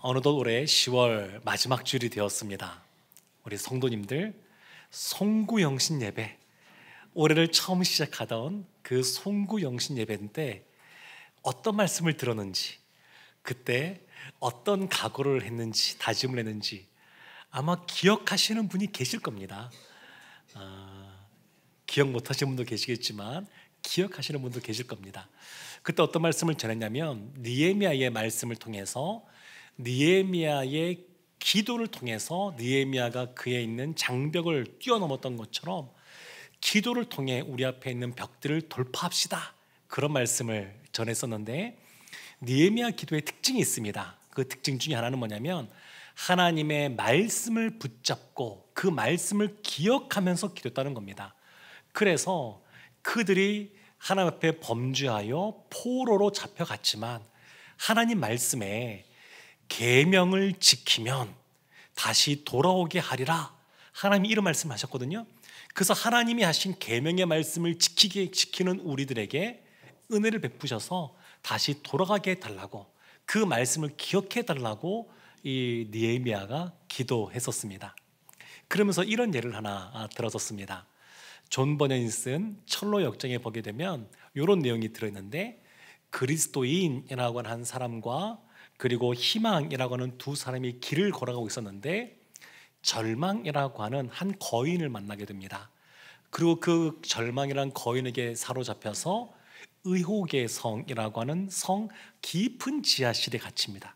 어느덧 올해 10월 마지막 주일이 되었습니다. 우리 성도님들, 송구영신 예배, 올해를 처음 시작하던 그 송구영신 예배 때 어떤 말씀을 들었는지, 그때 어떤 각오를 했는지, 다짐을 했는지 아마 기억하시는 분이 계실 겁니다. 기억 못하시는 분도 계시겠지만 기억하시는 분도 계실 겁니다. 그때 어떤 말씀을 전했냐면, 느헤미야의 말씀을 통해서, 느헤미야의 기도를 통해서 느헤미야가 그에 있는 장벽을 뛰어넘었던 것처럼 기도를 통해 우리 앞에 있는 벽들을 돌파합시다, 그런 말씀을 전했었는데, 느헤미야 기도의 특징이 있습니다. 그 특징 중에 하나는 뭐냐면, 하나님의 말씀을 붙잡고 그 말씀을 기억하면서 기도했다는 겁니다. 그래서 그들이 하나님 앞에 범죄하여 포로로 잡혀갔지만 하나님 말씀에 계명을 지키면 다시 돌아오게 하리라, 하나님이 이런 말씀하셨거든요. 그래서 하나님이 하신 계명의 말씀을 지키는 우리들에게 은혜를 베푸셔서 다시 돌아가게 해달라고, 그 말씀을 기억해 달라고 이 느헤미야가 기도했었습니다. 그러면서 이런 예를 하나 들었었습니다. 존 버년이 쓴 철로 역정에 보게 되면 이런 내용이 들어있는데, 그리스도인이라고 하는 한 사람과 그리고 희망이라고 하는 두 사람이 길을 걸어가고 있었는데, 절망이라고 하는 한 거인을 만나게 됩니다. 그리고 그 절망이란 거인에게 사로잡혀서 의혹의 성이라고 하는 성 깊은 지하실에 갇힙니다.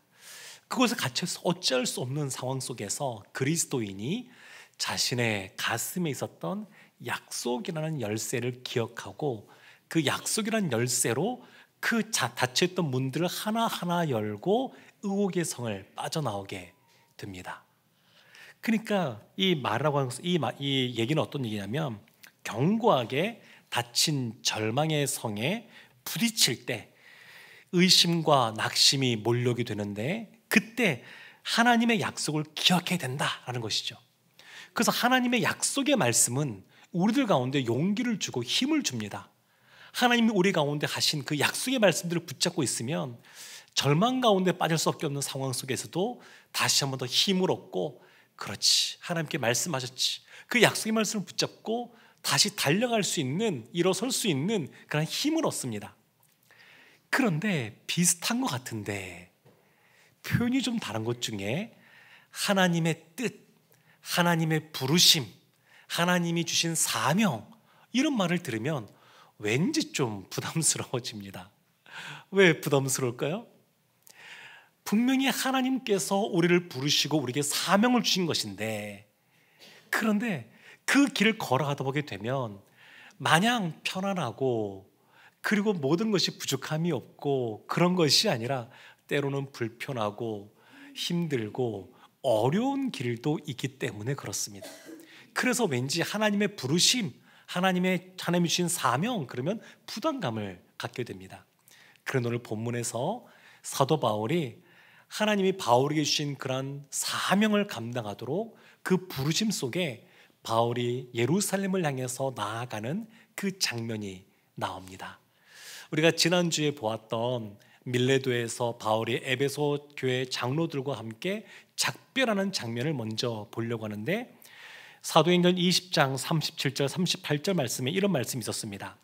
그곳에 갇혀서 어쩔 수 없는 상황 속에서 그리스도인이 자신의 가슴에 있었던 약속이라는 열쇠를 기억하고, 그 약속이라는 열쇠로 그 닫혀있던 문들을 하나하나 열고 의혹의 성을 빠져나오게 됩니다. 그러니까 이 말이라고 하는 것은, 이 얘기는 어떤 얘기냐면, 견고하게 닫힌 절망의 성에 부딪힐 때 의심과 낙심이 몰려오게 되는데, 그때 하나님의 약속을 기억해야 된다라는 것이죠. 그래서 하나님의 약속의 말씀은 우리들 가운데 용기를 주고 힘을 줍니다. 하나님이 우리 가운데 하신 그 약속의 말씀들을 붙잡고 있으면 절망 가운데 빠질 수 없는 상황 속에서도 다시 한번 더 힘을 얻고, 그렇지, 하나님께 말씀하셨지, 그 약속의 말씀을 붙잡고 다시 달려갈 수 있는, 일어설 수 있는 그런 힘을 얻습니다. 그런데 비슷한 것 같은데 표현이 좀 다른 것 중에, 하나님의 뜻, 하나님의 부르심, 하나님이 주신 사명, 이런 말을 들으면 왠지 좀 부담스러워집니다. 왜 부담스러울까요? 분명히 하나님께서 우리를 부르시고 우리에게 사명을 주신 것인데, 그런데 그 길을 걸어가다 보게 되면 마냥 편안하고 그리고 모든 것이 부족함이 없고 그런 것이 아니라 때로는 불편하고 힘들고 어려운 길도 있기 때문에 그렇습니다. 그래서 왠지 하나님의 부르심, 하나님이 주신 사명, 그러면 부담감을 갖게 됩니다. 그런 오늘 본문에서 사도 바울이 하나님이 바울에게 주신 그런 사명을 감당하도록 그 부르심 속에 바울이 예루살렘을 향해서 나아가는 그 장면이 나옵니다. 우리가 지난주에 보았던 밀레도에서 바울이 에베소 교회 장로들과 함께 작별하는 장면을 먼저 보려고 하는데, 사도행전 20장 37절 38절 말씀에 이런 말씀이 있었습니다.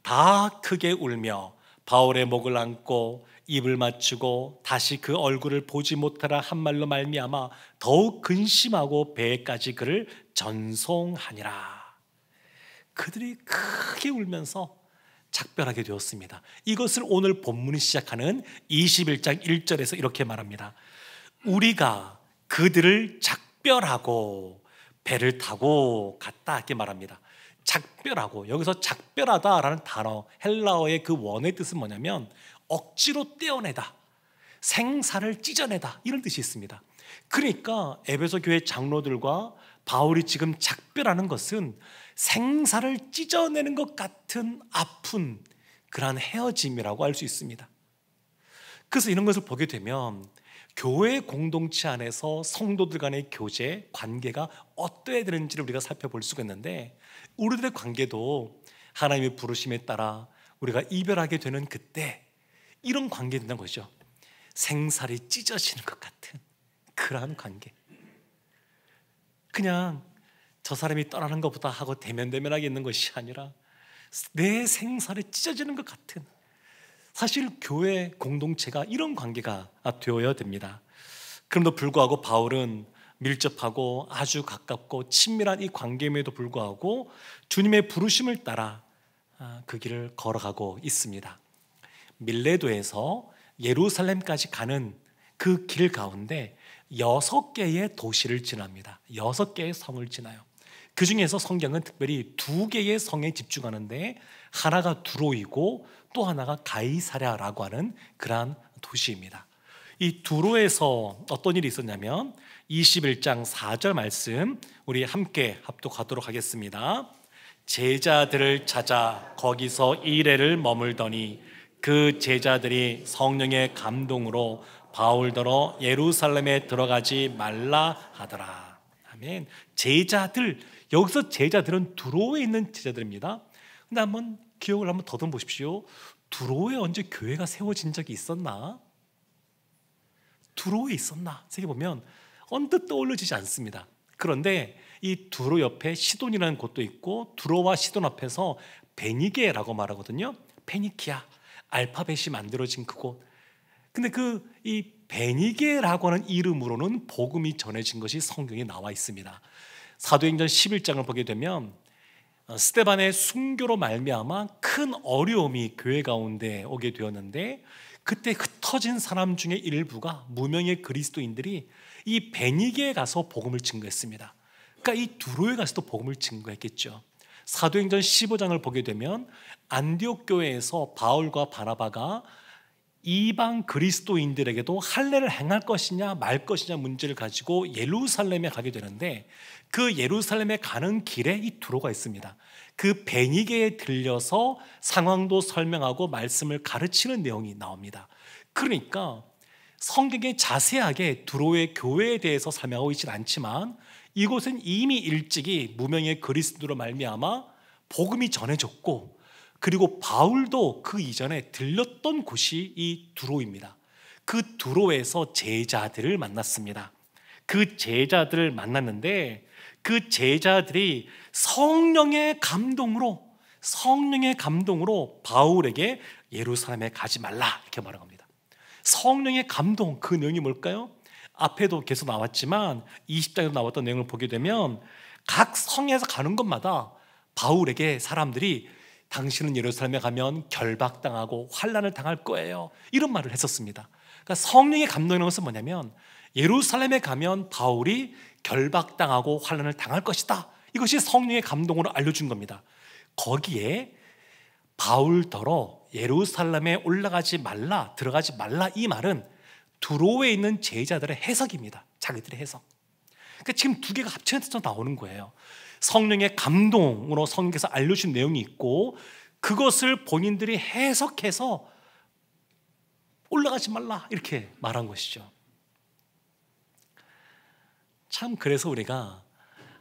다 크게 울며 바울의 목을 안고 입을 맞추고 다시 그 얼굴을 보지 못하라 한 말로 말미암아 더욱 근심하고 배에까지 그를 전송하니라. 그들이 크게 울면서 작별하게 되었습니다. 이것을 오늘 본문이 시작하는 21장 1절에서 이렇게 말합니다. 우리가 그들을 작별하고 배를 타고 갔다, 이렇게 말합니다. 작별하고, 여기서 작별하다라는 단어, 헬라어의 그 원의 뜻은 뭐냐면 억지로 떼어내다, 생사를 찢어내다, 이런 뜻이 있습니다. 그러니까 에베소 교회 장로들과 바울이 지금 작별하는 것은 생사를 찢어내는 것 같은 아픈 그러한 헤어짐이라고 할 수 있습니다. 그래서 이런 것을 보게 되면 교회 공동체 안에서 성도들 간의 교제, 관계가 어떠해야 되는지를 우리가 살펴볼 수가 있는데, 우리들의 관계도 하나님의 부르심에 따라 우리가 이별하게 되는 그때 이런 관계가 된다는 것이죠. 생살이 찢어지는 것 같은 그러한 관계. 그냥 저 사람이 떠나는 것보다 하고 대면대면하게 있는 것이 아니라 내 생살이 찢어지는 것 같은, 사실 교회 공동체가 이런 관계가 되어야 됩니다. 그럼에도 불구하고 바울은 밀접하고 아주 가깝고 친밀한 이 관계임에도 불구하고 주님의 부르심을 따라 그 길을 걸어가고 있습니다. 밀레도에서 예루살렘까지 가는 그 길 가운데 6개의 도시를 지납니다. 6개의 성을 지나요. 그 중에서 성경은 특별히 2개의 성에 집중하는데, 하나가 두로이고 또 하나가 가이사랴라고 하는 그러한 도시입니다. 이 두로에서 어떤 일이 있었냐면 21장 4절 말씀 우리 함께 합독하도록 하겠습니다. 제자들을 찾아 거기서 이레를 머물더니 그 제자들이 성령의 감동으로 바울더러 예루살렘에 들어가지 말라 하더라. 아멘. 제자들, 여기서 제자들은 두로에 있는 제자들입니다. 근데 한번 기억을 한번 더듬어 보십시오. 두로에 언제 교회가 세워진 적이 있었나? 두로에 있었나? 생각해보면 언뜻 떠올려지지 않습니다. 그런데 이 두로 옆에 시돈이라는 곳도 있고, 두로와 시돈 앞에서 베니게라고 말하거든요. 페니키아, 알파벳이 만들어진 그곳. 근데 이 베니게라고 하는 이름으로는 복음이 전해진 것이 성경에 나와 있습니다. 사도행전 11장을 보게 되면 스데반의 순교로 말미암아 큰 어려움이 교회 가운데 오게 되었는데, 그때 흩어진 사람 중에 일부가, 무명의 그리스도인들이 이 베니게에 가서 복음을 증거했습니다. 그러니까 이 두로에 가서도 복음을 증거했겠죠. 사도행전 15장을 보게 되면 안디옥 교회에서 바울과 바나바가 이방 그리스도인들에게도 할례를 행할 것이냐 말 것이냐 문제를 가지고 예루살렘에 가게 되는데, 그 예루살렘에 가는 길에 이 두로가 있습니다. 그 베니게에 들려서 상황도 설명하고 말씀을 가르치는 내용이 나옵니다. 그러니까 성경에 자세하게 두로의 교회에 대해서 설명하고 있지는 않지만, 이곳은 이미 일찍이 무명의 그리스도로 말미암아 복음이 전해졌고, 그리고 바울도 그 이전에 들렸던 곳이 이 두로입니다. 그 두로에서 제자들을 만났습니다. 그 제자들을 만났는데, 그 제자들이 성령의 감동으로 바울에게 예루살렘에 가지 말라 이렇게 말한 겁니다. 성령의 감동, 그 내용이 뭘까요? 앞에도 계속 나왔지만 20장에도 나왔던 내용을 보게 되면 각 성에서 가는 곳마다 바울에게 사람들이 당신은 예루살렘에 가면 결박당하고 환난을 당할 거예요, 이런 말을 했었습니다. 그러니까 성령의 감동이라는 것은 뭐냐면, 예루살렘에 가면 바울이 결박당하고 환난을 당할 것이다, 이것이 성령의 감동으로 알려준 겁니다. 거기에 바울더러 예루살렘에 올라가지 말라, 들어가지 말라, 이 말은 두로에 있는 제자들의 해석입니다. 자기들의 해석. 그러니까 지금 두 개가 합쳐서 나오는 거예요. 성령의 감동으로 성경에서 알려준 내용이 있고, 그것을 본인들이 해석해서 올라가지 말라 이렇게 말한 것이죠. 참, 그래서 우리가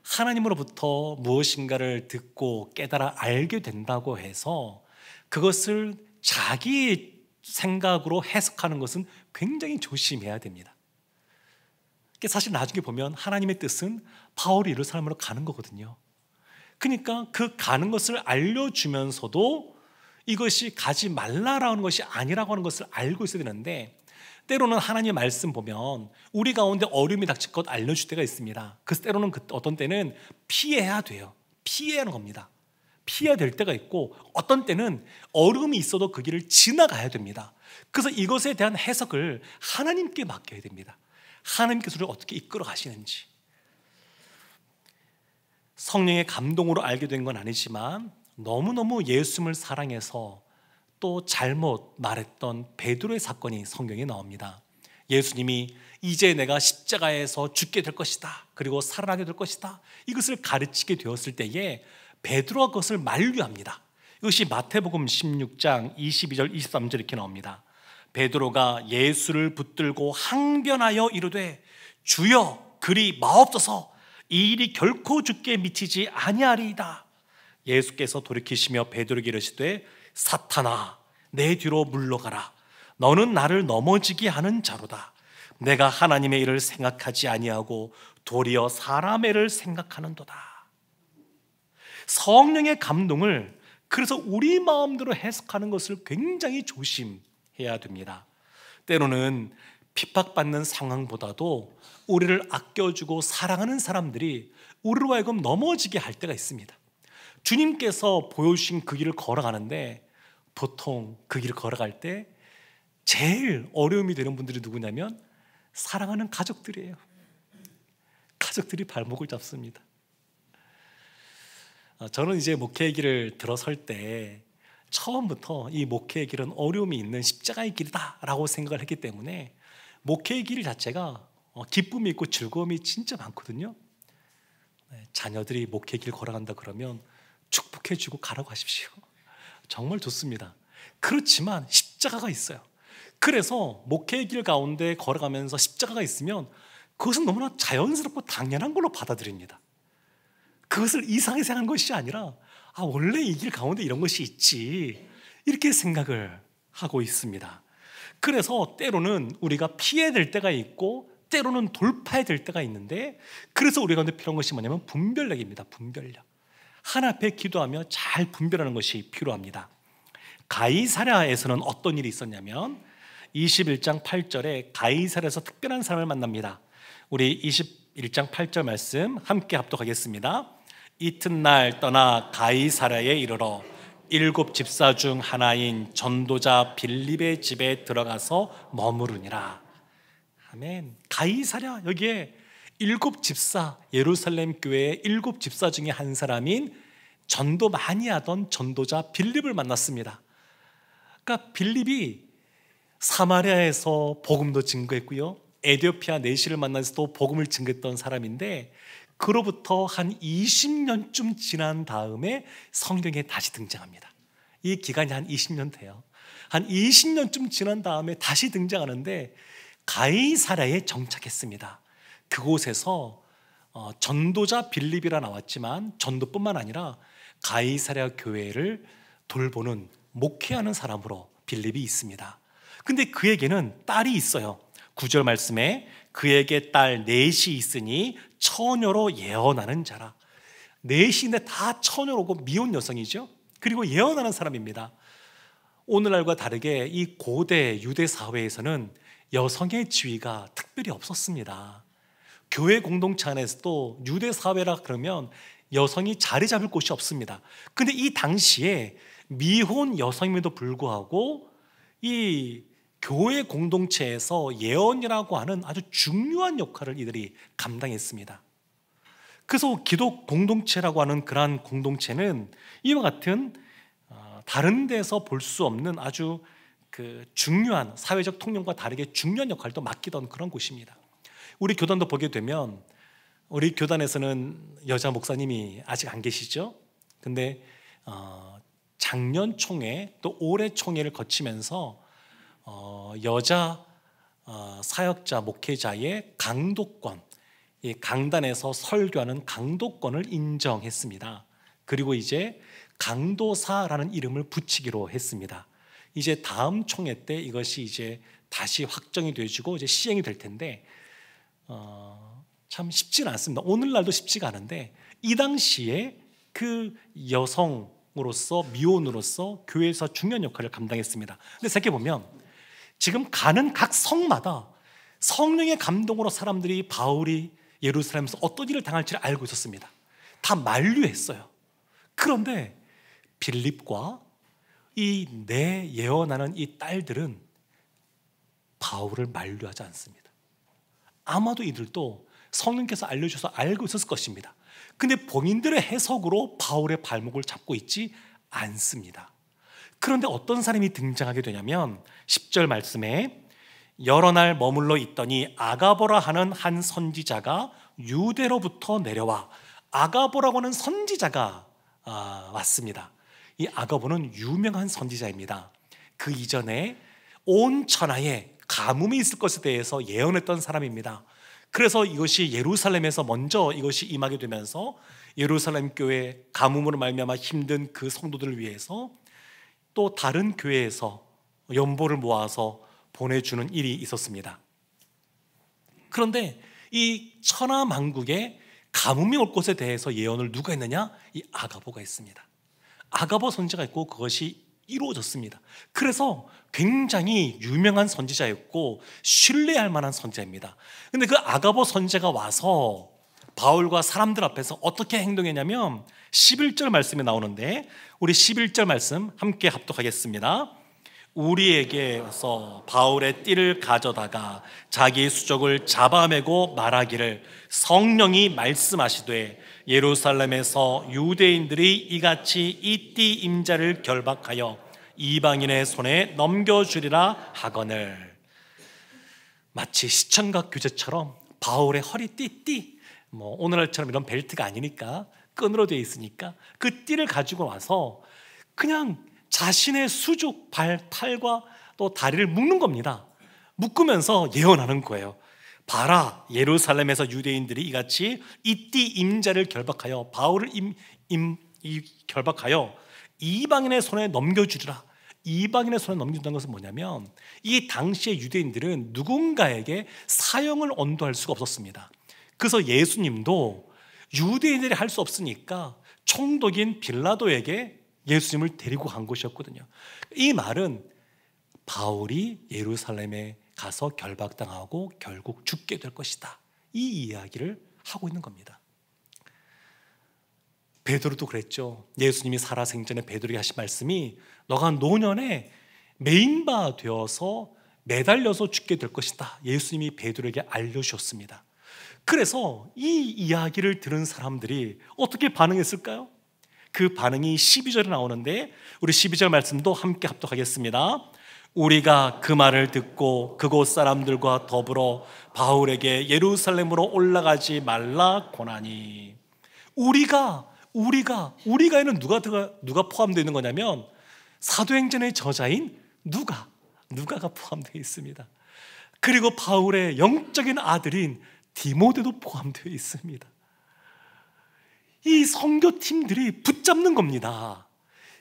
하나님으로부터 무엇인가를 듣고 깨달아 알게 된다고 해서 그것을 자기 생각으로 해석하는 것은 굉장히 조심해야 됩니다. 사실 나중에 보면 하나님의 뜻은 바울이 예루살렘으로 가는 거거든요. 그러니까 그 가는 것을 알려주면서도 이것이 가지 말라라는 것이 아니라고 하는 것을 알고 있어야 되는데, 때로는 하나님의 말씀 보면 우리 가운데 어려움이 닥칠 것 알려줄 때가 있습니다. 그래서 때로는 어떤 때는 피해야 돼요. 피해야 하는 겁니다. 피해야 될 때가 있고, 어떤 때는 어려움이 있어도 그 길을 지나가야 됩니다. 그래서 이것에 대한 해석을 하나님께 맡겨야 됩니다. 하나님께서 우리를 어떻게 이끌어 가시는지. 성령의 감동으로 알게 된 건 아니지만, 너무너무 예수님을 사랑해서 또 잘못 말했던 베드로의 사건이 성경에 나옵니다. 예수님이 이제 내가 십자가에서 죽게 될 것이다, 그리고 살아나게 될 것이다, 이것을 가르치게 되었을 때에 베드로가 그것을 만류합니다. 이것이 마태복음 16장 22절 23절 이렇게 나옵니다. 베드로가 예수를 붙들고 항변하여 이르되 주여 그리 마옵소서, 이 일이 결코 주께 미치지 아니하리이다. 예수께서 돌이키시며 베드로에게 이르시되 사탄아 내 뒤로 물러가라, 너는 나를 넘어지게 하는 자로다. 내가 하나님의 일을 생각하지 아니하고 도리어 사람의 일을 생각하는도다. 성령의 감동을 그래서 우리 마음대로 해석하는 것을 굉장히 조심해야 됩니다. 때로는 핍박받는 상황보다도 우리를 아껴주고 사랑하는 사람들이 우리로 하여금 넘어지게 할 때가 있습니다. 주님께서 보여주신 그 길을 걸어가는데 보통 그 길을 걸어갈 때 제일 어려움이 되는 분들이 누구냐면 사랑하는 가족들이에요. 가족들이 발목을 잡습니다. 저는 이제 목회의 길을 들어설 때 처음부터 이 목회의 길은 어려움이 있는 십자가의 길이다라고 생각을 했기 때문에 목회의 길 자체가 기쁨이 있고 즐거움이 진짜 많거든요. 자녀들이 목회의 길 걸어간다 그러면 축복해주고 가라고 하십시오. 정말 좋습니다. 그렇지만 십자가가 있어요. 그래서 목회의 길 가운데 걸어가면서 십자가가 있으면 그것은 너무나 자연스럽고 당연한 걸로 받아들입니다. 그것을 이상하게 생각한 것이 아니라 원래 이 길 가운데 이런 것이 있지 이렇게 생각을 하고 있습니다. 그래서 때로는 우리가 피해야 될 때가 있고 때로는 돌파해야 될 때가 있는데 그래서 우리 가운데 필요한 것이 뭐냐면 분별력입니다. 분별력. 하나 앞에 기도하며 잘 분별하는 것이 필요합니다. 가이사랴에서는 어떤 일이 있었냐면 21장 8절에 가이사랴에서 특별한 사람을 만납니다. 우리 21장 8절 말씀 함께 합독하겠습니다. 이튿날 떠나 가이사랴에 이르러 7 집사 중 하나인 전도자 빌립의 집에 들어가서 머무르니라. 아멘. 가이사랴, 여기에 7 집사, 예루살렘 교회의 7 집사 중에 한 사람인 전도 많이 하던 전도자 빌립을 만났습니다. 그러니까 빌립이 사마리아에서 복음도 증거했고요, 에티오피아 내시를 만나서도 복음을 증거했던 사람인데 그로부터 한 20년쯤 지난 다음에 성경에 다시 등장합니다. 이 기간이 한 20년 돼요. 한 20년쯤 지난 다음에 다시 등장하는데 가이사랴에 정착했습니다. 그곳에서 전도자 빌립이라 나왔지만 전도뿐만 아니라 가이사랴 교회를 돌보는 목회하는 사람으로 빌립이 있습니다. 근데 그에게는 딸이 있어요. 9절 말씀에 그에게 딸 넷이 있으니 처녀로 예언하는 자라. 넷인데 다 처녀로고 미혼 여성이죠. 그리고 예언하는 사람입니다. 오늘날과 다르게 이 고대 유대 사회에서는 여성의 지위가 특별히 없었습니다. 교회 공동체 안에서도 유대 사회라 그러면 여성이 자리 잡을 곳이 없습니다. 근데 이 당시에 미혼 여성임에도 불구하고 이 교회 공동체에서 예언이라고 하는 아주 중요한 역할을 이들이 감당했습니다. 그래서 기독 공동체라고 하는 그러한 공동체는 이와 같은 다른 데서 볼 수 없는 아주 중요한 사회적 통념과 다르게 중요한 역할도 맡기던 그런 곳입니다. 우리 교단도 보게 되면 우리 교단에서는 여자 목사님이 아직 안 계시죠. 근데 작년 총회 또 올해 총회를 거치면서 여자 사역자 목회자의 강도권, 이 강단에서 설교하는 강도권을 인정했습니다. 그리고 이제 강도사라는 이름을 붙이기로 했습니다. 이제 다음 총회 때 이것이 이제 다시 확정이 되어지고 이제 시행이 될 텐데 참 쉽지는 않습니다. 오늘날도 쉽지가 않은데 이 당시에 그 여성으로서 미혼으로서 교회에서 중요한 역할을 감당했습니다. 근데 생각해보면 지금 가는 각 성마다 성령의 감동으로 사람들이 바울이 예루살렘에서 어떤 일을 당할지를 알고 있었습니다. 다 만류했어요. 그런데 빌립과 이 내 예언하는 이 딸들은 바울을 만류하지 않습니다. 아마도 이들도 성령께서 알려주셔서 알고 있었을 것입니다. 근데 본인들의 해석으로 바울의 발목을 잡고 있지 않습니다. 그런데 어떤 사람이 등장하게 되냐면 10절 말씀에 여러 날 머물러 있더니 아가보라 하는 한 선지자가 유대로부터 내려와. 아가보라고 하는 선지자가 왔습니다. 이 아가보는 유명한 선지자입니다. 그 이전에 온 천하에 가뭄이 있을 것에 대해서 예언했던 사람입니다. 그래서 이것이 예루살렘에서 먼저 이것이 임하게 되면서 예루살렘 교회 가뭄으로 말미암아 힘든 그 성도들을 위해서 또 다른 교회에서 연보를 모아서 보내주는 일이 있었습니다. 그런데 이 천하만국에 가뭄이 올 것에 대해서 예언을 누가 했느냐? 이 아가보가 했습니다. 아가보 선지자가 있고 그것이 이루어졌습니다. 그래서 굉장히 유명한 선지자였고 신뢰할 만한 선지자입니다. 근데 그 아가보 선지자가 와서 바울과 사람들 앞에서 어떻게 행동했냐면 11절 말씀에 나오는데, 우리 11절 말씀 함께 합독하겠습니다. 우리에게서 바울의 띠를 가져다가 자기 수족을 잡아매고 말하기를, 성령이 말씀하시되 예루살렘에서 유대인들이 이같이 이 띠 임자를 결박하여 이방인의 손에 넘겨주리라 하거늘. 마치 시청각 규제처럼 바울의 허리띠 띠, 오늘날처럼 이런 벨트가 아니니까 끈으로 되어 있으니까 그 띠를 가지고 와서 그냥 자신의 수족 팔과 또 다리를 묶는 겁니다. 묶으면서 예언하는 거예요. 봐라, 예루살렘에서 유대인들이 이같이 이 띠 임자를 결박하여 바울을 결박하여 이방인의 손에 넘겨주리라. 이방인의 손에 넘겨준다는 것은 뭐냐면, 이 당시의 유대인들은 누군가에게 사형을 언도할 수가 없었습니다. 그래서 예수님도 유대인들이 할 수 없으니까 총독인 빌라도에게 예수님을 데리고 간 것이었거든요. 이 말은 바울이 예루살렘에 가서 결박당하고 결국 죽게 될 것이다, 이 이야기를 하고 있는 겁니다. 베드로도 그랬죠. 예수님이 살아생전에 베드로에게 하신 말씀이, 너가 노년에 메인바 되어서 매달려서 죽게 될 것이다, 예수님이 베드로에게 알려주셨습니다. 그래서 이 이야기를 들은 사람들이 어떻게 반응했을까요? 그 반응이 12절에 나오는데, 우리 12절 말씀도 함께 합독하겠습니다. 우리가 그 말을 듣고 그곳 사람들과 더불어 바울에게 예루살렘으로 올라가지 말라 고나니. 우리가에는 누가 포함되어 있는 거냐면, 사도행전의 저자인 누가가 포함되어 있습니다. 그리고 바울의 영적인 아들인 디모데도 포함되어 있습니다. 이 선교팀들이 붙잡는 겁니다.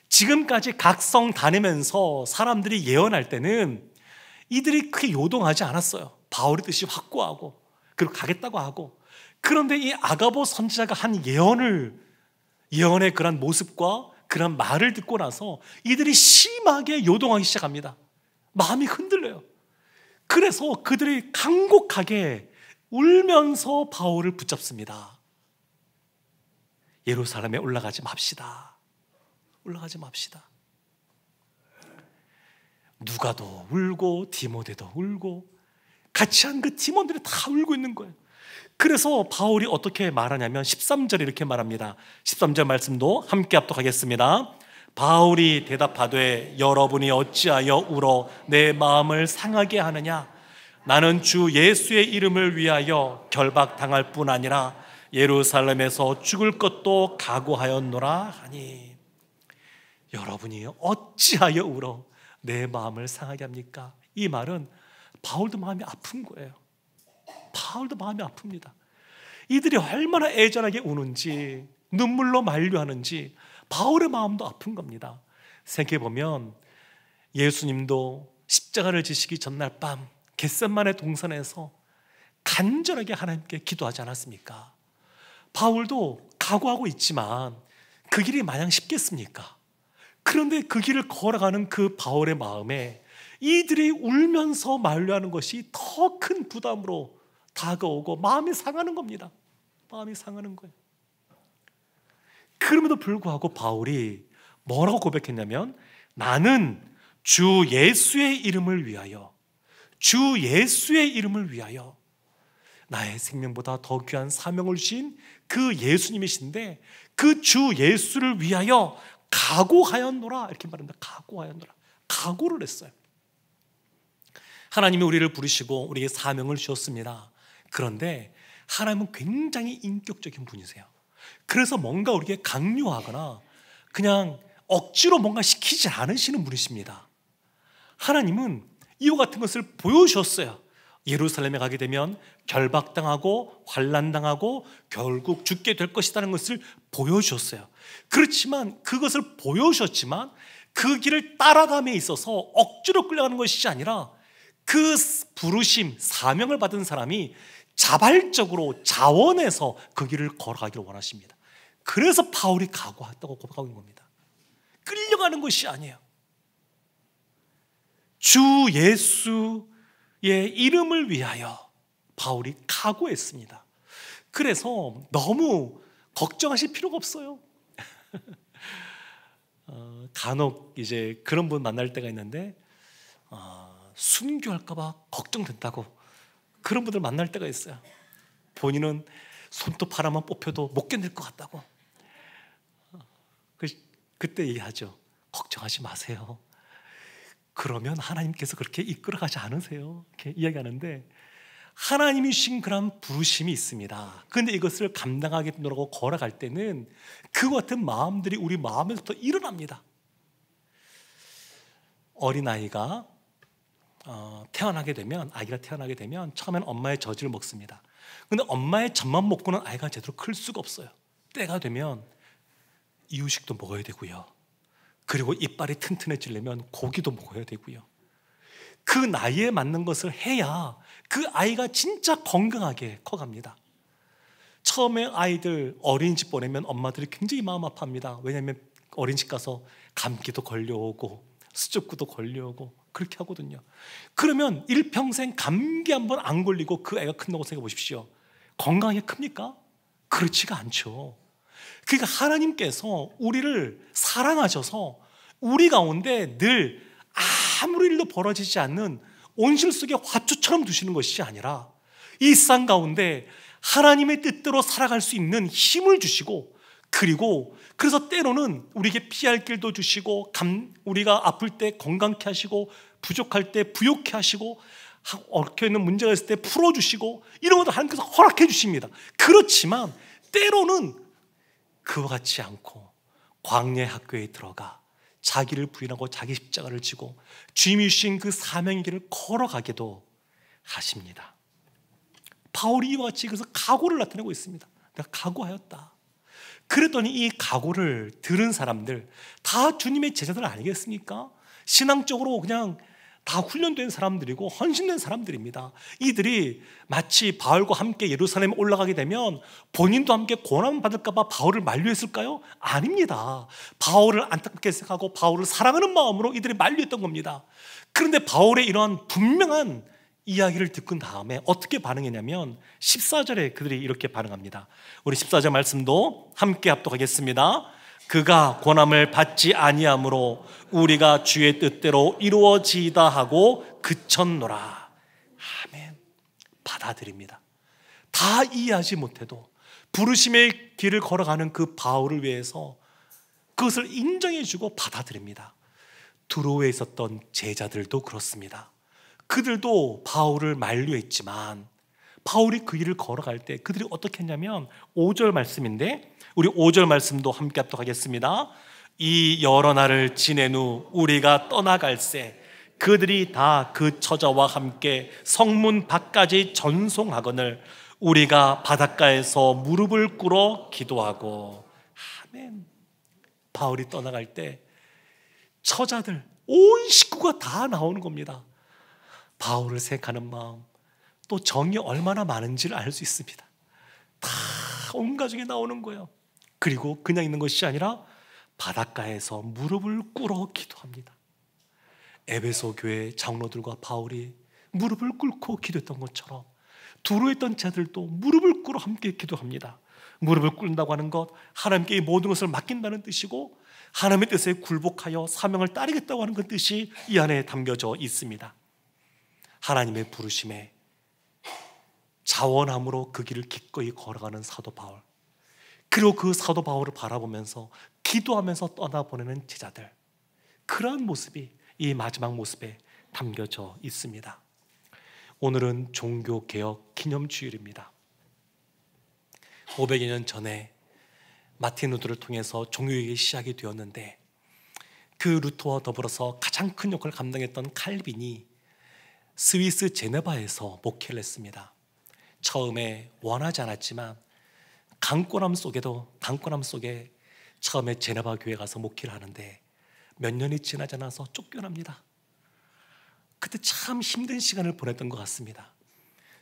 지금까지 각성 다니면서 사람들이 예언할 때는 이들이 크게 요동하지 않았어요. 바울의 뜻이 확고하고 그리고 가겠다고 하고. 그런데 이 아가보 선지자가 한 예언의 그런 모습과 그런 말을 듣고 나서 이들이 심하게 요동하기 시작합니다. 마음이 흔들려요. 그래서 그들이 간곡하게 울면서 바울을 붙잡습니다. 예루살렘에 올라가지 맙시다. 누가도 울고 디모데도 울고 같이 한 그 팀원들이 다 울고 있는 거예요. 그래서 바울이 어떻게 말하냐면 13절에 이렇게 말합니다. 13절 말씀도 함께 합독하겠습니다. 바울이 대답하되 여러분이 어찌하여 울어 내 마음을 상하게 하느냐? 나는 주 예수의 이름을 위하여 결박당할 뿐 아니라 예루살렘에서 죽을 것도 각오하였노라 하니. 여러분이 어찌하여 울어 내 마음을 상하게 합니까? 이 말은 바울도 마음이 아픈 거예요. 바울도 마음이 아픕니다. 이들이 얼마나 애절하게 우는지, 눈물로 만류하는지 바울의 마음도 아픈 겁니다. 생각해보면 예수님도 십자가를 지시기 전날 밤 겟세마네 동산에서 간절하게 하나님께 기도하지 않았습니까? 바울도 각오하고 있지만 그 길이 마냥 쉽겠습니까? 그런데 그 길을 걸어가는 그 바울의 마음에 이들이 울면서 만류하는 것이 더 큰 부담으로 다가오고 마음이 상하는 겁니다. 마음이 상하는 거예요. 그럼에도 불구하고 바울이 뭐라고 고백했냐면, 나는 주 예수의 이름을 위하여 나의 생명보다 더 귀한 사명을 주신 그 예수님이신데 그 주 예수를 위하여 각오하였노라, 이렇게 말합니다. 각오를 했어요. 하나님이 우리를 부르시고 우리에게 사명을 주셨습니다. 그런데 하나님은 굉장히 인격적인 분이세요. 그래서 뭔가 우리에게 강요하거나 그냥 억지로 뭔가 시키지 않으시는 분이십니다. 하나님은 이와 같은 것을 보여주셨어요. 예루살렘에 가게 되면 결박당하고 환난당하고 결국 죽게 될 것이라는 것을 보여주셨어요. 그렇지만 그것을 보여주셨지만 그 길을 따라감에 있어서 억지로 끌려가는 것이 아니라 그 부르심, 사명을 받은 사람이 자발적으로 자원해서 그 길을 걸어가기를 원하십니다. 그래서 바울이 각오했다고 고백하고 있는 겁니다. 끌려가는 것이 아니에요. 주 예수의 이름을 위하여 바울이 각오했습니다. 그래서 너무 걱정하실 필요가 없어요. 간혹 이제 그런 분 만날 때가 있는데 순교할까봐 걱정된다고 그런 분들 만날 때가 있어요. 본인은 손톱 하나만 뽑혀도 못 견딜 것 같다고. 그때 얘기하죠. 걱정하지 마세요. 그러면 하나님께서 그렇게 이끌어가지 않으세요. 이렇게 이야기하는데, 하나님이 주신 그런 부르심이 있습니다. 그런데 이것을 감당하겠노라고 걸어갈 때는 그 같은 마음들이 우리 마음에서부터 일어납니다. 어린아이가 아기가 태어나게 되면 처음엔 엄마의 젖을 먹습니다. 그런데 엄마의 젖만 먹고는 아이가 제대로 클 수가 없어요. 때가 되면 이유식도 먹어야 되고요. 그리고 이빨이 튼튼해지려면 고기도 먹어야 되고요. 그 나이에 맞는 것을 해야 그 아이가 진짜 건강하게 커갑니다. 처음에 아이들 어린이집 보내면 엄마들이 굉장히 마음 아파합니다. 왜냐하면 어린이집 가서 감기도 걸려오고 수족구도 걸려오고 그렇게 하거든요. 그러면 일평생 감기 한번 안 걸리고 그 애가 큰다고 생각해 보십시오. 건강하게 큽니까? 그렇지가 않죠. 그러니까 하나님께서 우리를 사랑하셔서 우리 가운데 늘 아무리 일도 벌어지지 않는 온실 속의 화초처럼 두시는 것이 아니라 일상 가운데 하나님의 뜻대로 살아갈 수 있는 힘을 주시고, 그리고 그래서 때로는 우리에게 피할 길도 주시고, 우리가 아플 때 건강케 하시고, 부족할 때 부욕케 하시고, 얽혀있는 문제가 있을 때 풀어주시고, 이런 것들 하나님께서 허락해 주십니다. 그렇지만 때로는 그와 같이 않고 광야의 학교에 들어가 자기를 부인하고 자기 십자가를 지고 주님이 주신 그 사명의 길을 걸어가기도 하십니다. 바울이 이와 같이 그래서 각오를 나타내고 있습니다. 내가 각오하였다. 그랬더니 이 각오를 들은 사람들 다 주님의 제자들 아니겠습니까? 신앙적으로 그냥 다 훈련된 사람들이고 헌신된 사람들입니다. 이들이 마치 바울과 함께 예루살렘에 올라가게 되면 본인도 함께 고난 받을까 봐 바울을 만류했을까요? 아닙니다. 바울을 안타깝게 생각하고 바울을 사랑하는 마음으로 이들이 만류했던 겁니다. 그런데 바울의 이러한 분명한 이야기를 듣고 다음에 어떻게 반응했냐면 14절에 그들이 이렇게 반응합니다. 우리 14절 말씀도 함께 합독하겠습니다. 그가 고난을 받지 아니함으로 우리가 주의 뜻대로 이루어지이다 하고 그쳤노라. 아멘. 받아들입니다. 다 이해하지 못해도 부르심의 길을 걸어가는 그 바울을 위해서 그것을 인정해주고 받아들입니다. 두로에 있었던 제자들도 그렇습니다. 그들도 바울을 만류했지만 바울이 그 길을 걸어갈 때 그들이 어떻게 했냐면 5절 말씀인데, 우리 5절 말씀도 함께 합독하겠습니다. 이 여러 날을 지낸 후 우리가 떠나갈새 그들이 다 그 처자와 함께 성문 밖까지 전송하거늘 우리가 바닷가에서 무릎을 꿇어 기도하고. 아멘. 바울이 떠나갈 때 처자들 온 식구가 다 나오는 겁니다. 바울을 생각하는 마음, 또 정이 얼마나 많은지를 알 수 있습니다. 다 온 가족이 나오는 거예요. 그리고 그냥 있는 것이 아니라 바닷가에서 무릎을 꿇어 기도합니다. 에베소 교회 장로들과 바울이 무릎을 꿇고 기도했던 것처럼 두로에 있던 자들도 무릎을 꿇어 함께 기도합니다. 무릎을 꿇는다고 하는 것, 하나님께 이 모든 것을 맡긴다는 뜻이고 하나님의 뜻에 굴복하여 사명을 따르겠다고 하는 그 뜻이 이 안에 담겨져 있습니다. 하나님의 부르심에 자원함으로 그 길을 기꺼이 걸어가는 사도 바울, 그리고 그 사도 바울을 바라보면서 기도하면서 떠나보내는 제자들, 그러한 모습이 이 마지막 모습에 담겨져 있습니다. 오늘은 종교개혁 기념주일입니다. 500여 년 전에 마틴 루터를 통해서 종교개혁이 시작이 되었는데, 그 루터와 더불어서 가장 큰 역할을 감당했던 칼빈이 스위스 제네바에서 목회를 했습니다. 처음에 원하지 않았지만 강권함 속에 처음에 제네바 교회 가서 목회를 하는데 몇 년이 지나지 않아서 쫓겨납니다. 그때 참 힘든 시간을 보냈던 것 같습니다.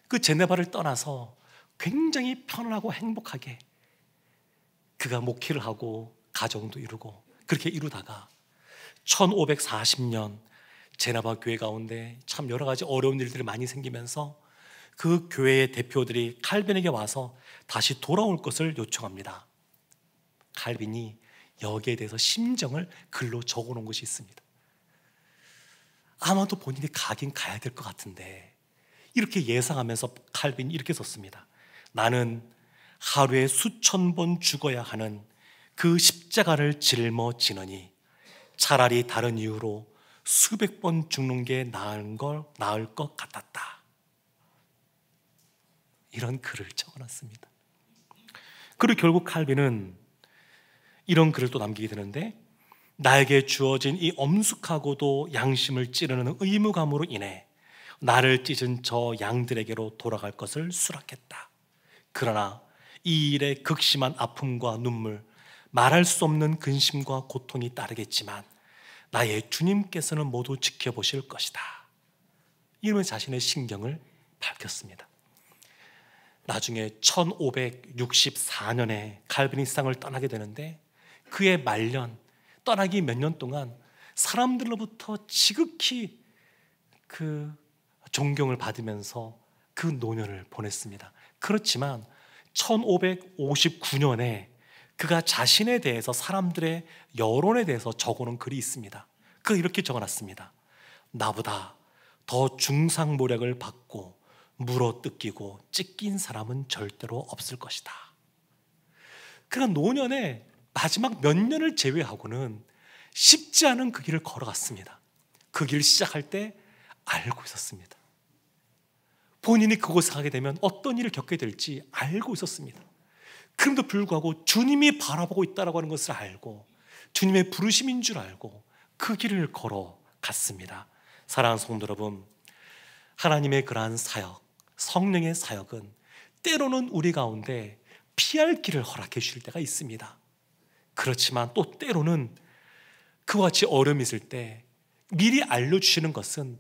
그 제네바를 떠나서 굉장히 편안하고 행복하게 그가 목회를 하고 가정도 이루고 그렇게 이루다가 1540년 제네바 교회 가운데 참 여러 가지 어려운 일들이 많이 생기면서 그 교회의 대표들이 칼빈에게 와서 다시 돌아올 것을 요청합니다. 칼빈이 여기에 대해서 심정을 글로 적어놓은 것이 있습니다. 아마도 본인이 가긴 가야 될 것 같은데 이렇게 예상하면서 칼빈이 이렇게 썼습니다. 나는 하루에 수천 번 죽어야 하는 그 십자가를 짊어지느니 차라리 다른 이유로 수백 번 죽는 게 나을 것 같았다. 이런 글을 적어놨습니다. 그리고 결국 칼빈은 이런 글을 또 남기게 되는데, 나에게 주어진 이 엄숙하고도 양심을 찌르는 의무감으로 인해 나를 찢은 저 양들에게로 돌아갈 것을 수락했다. 그러나 이 일에 극심한 아픔과 눈물, 말할 수 없는 근심과 고통이 따르겠지만 나의 주님께서는 모두 지켜보실 것이다. 이러면 자신의 심경을 밝혔습니다. 나중에 1564년에 칼빈이 세상을 떠나게 되는데, 그의 말년, 떠나기 몇 년 동안 사람들로부터 지극히 그 존경을 받으면서 그 노년을 보냈습니다. 그렇지만 1559년에 그가 자신에 대해서, 사람들의 여론에 대해서 적어놓은 글이 있습니다. 그 이렇게 적어놨습니다. 나보다 더 중상모략을 받고 물어뜯기고 찢긴 사람은 절대로 없을 것이다. 그런 노년에 마지막 몇 년을 제외하고는 쉽지 않은 그 길을 걸어갔습니다. 그 길을 시작할 때 알고 있었습니다. 본인이 그곳에 가게 되면 어떤 일을 겪게 될지 알고 있었습니다. 그럼에도 불구하고 주님이 바라보고 있다고 하는 것을 알고 주님의 부르심인 줄 알고 그 길을 걸어갔습니다. 사랑하는 성도 여러분, 하나님의 그러한 사역, 성령의 사역은 때로는 우리 가운데 피할 길을 허락해 주실 때가 있습니다. 그렇지만 또 때로는 그와 같이 어려움이 있을 때 미리 알려주시는 것은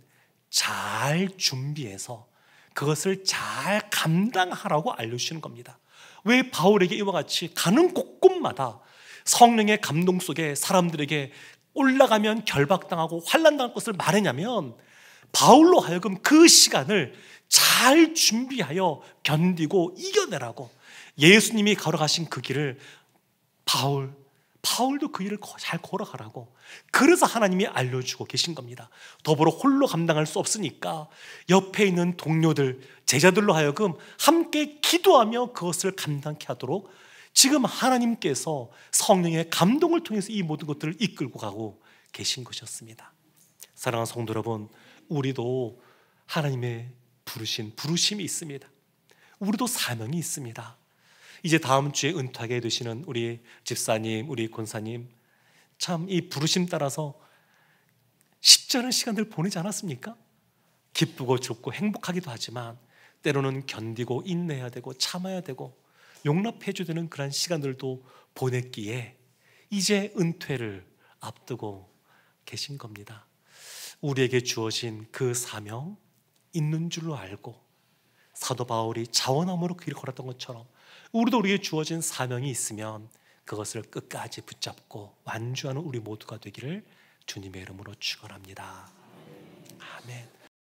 잘 준비해서 그것을 잘 감당하라고 알려주시는 겁니다. 왜 바울에게 이와 같이 가는 곳곳마다 성령의 감동 속에 사람들에게 올라가면 결박당하고 환난당할 것을 말했냐면, 바울로 하여금 그 시간을 잘 준비하여 견디고 이겨내라고, 예수님이 걸어가신 그 길을 바울도 그 길을 잘 걸어가라고, 그래서 하나님이 알려주고 계신 겁니다. 더불어 홀로 감당할 수 없으니까 옆에 있는 동료들, 제자들로 하여금 함께 기도하며 그것을 감당케 하도록 지금 하나님께서 성령의 감동을 통해서 이 모든 것들을 이끌고 가고 계신 것이었습니다. 사랑하는 성도 여러분, 우리도 하나님의 부르심이 있습니다. 우리도 사명이 있습니다. 이제 다음 주에 은퇴하게 되시는 우리 집사님, 우리 권사님, 참 이 부르심 따라서 쉽지 않은 시간들 보내지 않았습니까? 기쁘고 좋고 행복하기도 하지만 때로는 견디고 인내해야 되고 참아야 되고 용납해 줘야 되는 그런 시간들도 보냈기에 이제 은퇴를 앞두고 계신 겁니다. 우리에게 주어진 그 사명 있는 줄로 알고 사도 바울이 자원함으로 그 길을 걸었던 것처럼 우리도 우리에게 주어진 사명이 있으면 그것을 끝까지 붙잡고 완주하는 우리 모두가 되기를 주님의 이름으로 축원합니다. 아멘.